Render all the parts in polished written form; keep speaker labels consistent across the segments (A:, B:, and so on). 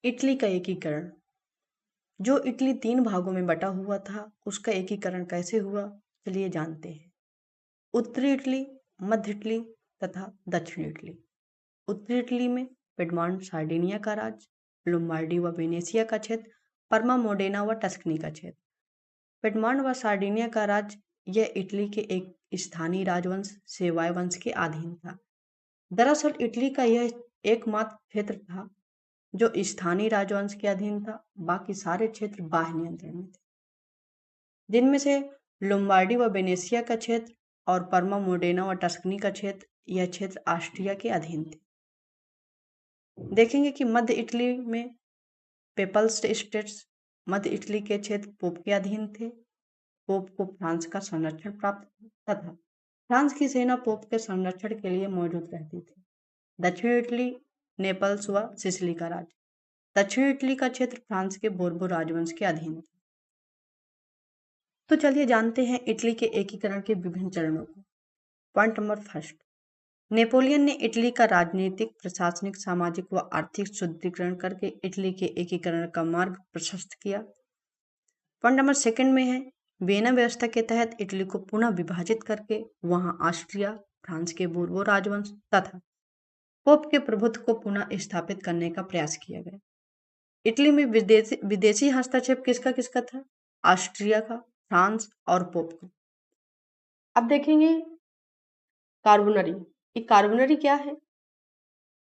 A: Italy का एकीकरण। जो इटली 3 भागों में बटा हुआ था, उसका एकीकरण कैसे हुआ, चलिए जानते हैं। उत्तरी इटली, मध्य इटली तथा दक्षिण इटली। उत्तरी इटली में पिडमॉन्ट सार्डिनिया का राज्य, लोम्बार्डी व वेनेसिया का क्षेत्र, पर्मा मोडेना व टस्कनी का क्षेत्र। पिडमॉन्ट व सार्डिनिया का राज्य यह इटली के एक स्थानीय राजवंश सेवाय वंश के अधीन था। दरअसल इटली का यह एकमात्र क्षेत्र था जो स्थानीय राजवंश के अधीन था। बाकी सारे क्षेत्र बाह्य नियंत्रण में थे, जिनमें से लोम्बार्डी व वेनेसिया का क्षेत्र और पर्मा मोडेना व टस्कनी का क्षेत्र, यह क्षेत्र ऑस्ट्रिया के अधीन थे। देखेंगे कि मध्य इटली में पेपल्स स्टेट्स, मध्य इटली के क्षेत्र पोप के अधीन थे। पोप को फ्रांस का संरक्षण प्राप्त था तथा फ्रांस की सेना पोप के संरक्षण के लिए मौजूद रहती थी। दक्षिण इटली नेपल्स व सिसिली का राज्य। दक्षिण इटली का क्षेत्र फ्रांस के बोर्बो राजवंश के अधीन था। तो चलिए जानते हैं इटली के एकीकरण के विभिन्न चरणों को। पॉइंट नंबर फर्स्ट, नेपोलियन ने इटली का राजनीतिक, प्रशासनिक, सामाजिक व आर्थिक सुदृढ़ीकरण करके इटली के एकीकरण का मार्ग प्रशस्त किया। पॉइंट नंबर सेकंड में है, वियना व्यवस्था के तहत इटली को पुनः विभाजित करके वहां ऑस्ट्रिया, फ्रांस के बोर्बो राजवंश तथा पोप के प्रभुत्व को पुनः स्थापित करने का प्रयास किया गया। इटली में विदेशी हस्तक्षेप किसका किसका था? ऑस्ट्रिया का, फ्रांस और पोप का। अब देखेंगे कार्बोनरी। ये कार्बोनरी क्या है?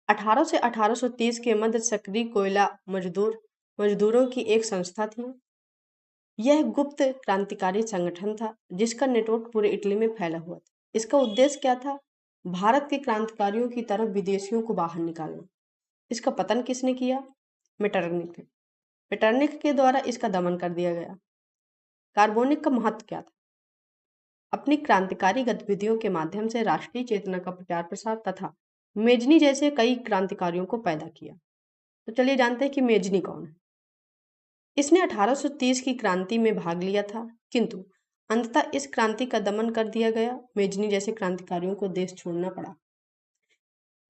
A: 1800 से 1830 के मध्य सक्रिय कोयला मजदूरों की एक संस्था थी। यह गुप्त क्रांतिकारी संगठन था जिसका नेटवर्क पूरे इटली में फैला हुआ था। इसका उद्देश्य क्या था? भारत के क्रांतिकारियों की तरफ विदेशियों को बाहर निकालना। इसका पतन किसने किया? मेटरनिख। मेटरनिख के द्वारा इसका दमन कर दिया गया। कार्बोनिक का महत्व क्या था? अपनी क्रांतिकारी गतिविधियों के माध्यम से राष्ट्रीय चेतना का प्रचार प्रसार तथा मेजनी जैसे कई क्रांतिकारियों को पैदा किया। तो चलिए जानते हैं कि मेजनी कौन है। इसने 1830 की क्रांति में भाग लिया था, किंतु अंततः इस क्रांति का दमन कर दिया गया। मेजनी जैसे क्रांतिकारियों को देश छोड़ना पड़ा।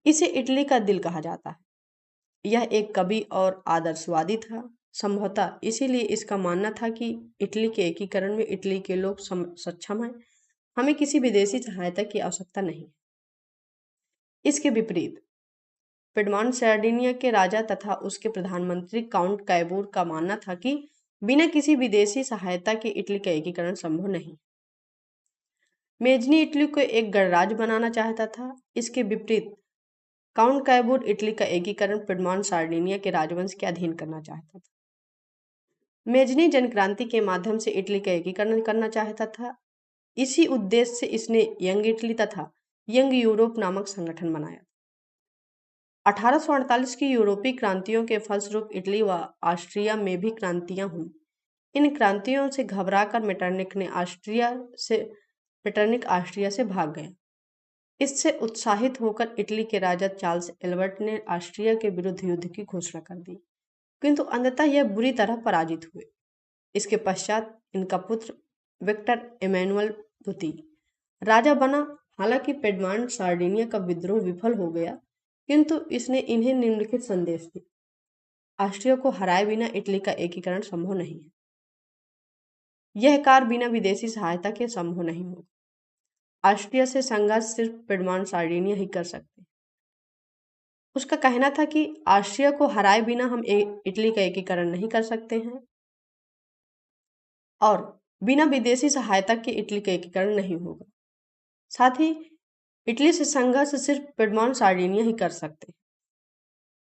A: इसे इटली का दिल कहा जाता है। यह एक कवि और आदर्शवादी था। संभवतः इसीलिए इसका मानना था कि इटली के एकीकरण में इटली के लोग सक्षम हैं, हमें किसी विदेशी सहायता की आवश्यकता नहीं। इसके विपरीत पिडमॉन्ट सार्डिनिया के राजा तथा उसके प्रधानमंत्री काउंट कैबूर का मानना था कि बिना किसी विदेशी सहायता के इटली का एकीकरण संभव नहीं। मेजनी इटली को एक गणराज्य बनाना चाहता था। इसके विपरीत काउंट कैबूर इटली का एकीकरण पिडमॉन्ट सार्डिनिया के राजवंश के अधीन करना चाहता था। मेजनी जनक्रांति के माध्यम से इटली का एकीकरण करना चाहता था। इसी उद्देश्य से इसने यंग इटली तथा यंग यूरोप नामक संगठन बनाया। 1848 की यूरोपीय क्रांतियों के फलस्वरूप इटली व ऑस्ट्रिया में भी क्रांतियां हुई। इन क्रांतियों से घबराकर मेटरनिख ऑस्ट्रिया से भाग गया। इससे उत्साहित होकर इटली के राजा चार्ल्स एल्बर्ट ने ऑस्ट्रिया के विरुद्ध युद्ध की घोषणा कर दी, किंतु अंततः यह बुरी तरह पराजित हुए। इसके पश्चात इनका पुत्र विक्टर इमैनुअल द्वितीय राजा बना। हालांकि पिडमॉन्ट सार्डिनिया का विद्रोह विफल हो गया, किंतु इसने इन्हें निम्नलिखित संदेश दिया। ऑस्ट्रिया को हराए बिना इटली का एकीकरण संभव नहीं है। यह कार्य बिना विदेशी सहायता के संभव नहीं होगा। ऑस्ट्रिया से संघर्ष सिर्फ पिडमॉन्ट सार्डिनिया ही कर सकते। उसका कहना था कि ऑस्ट्रिया को हराए बिना हम इटली का एकीकरण नहीं कर सकते हैं और बिना विदेशी सहायता के इटली का एकीकरण नहीं होगा। साथ ही इटली से संघर्ष सिर्फ पिडमॉन्ट सार्डिनिया ही कर सकते।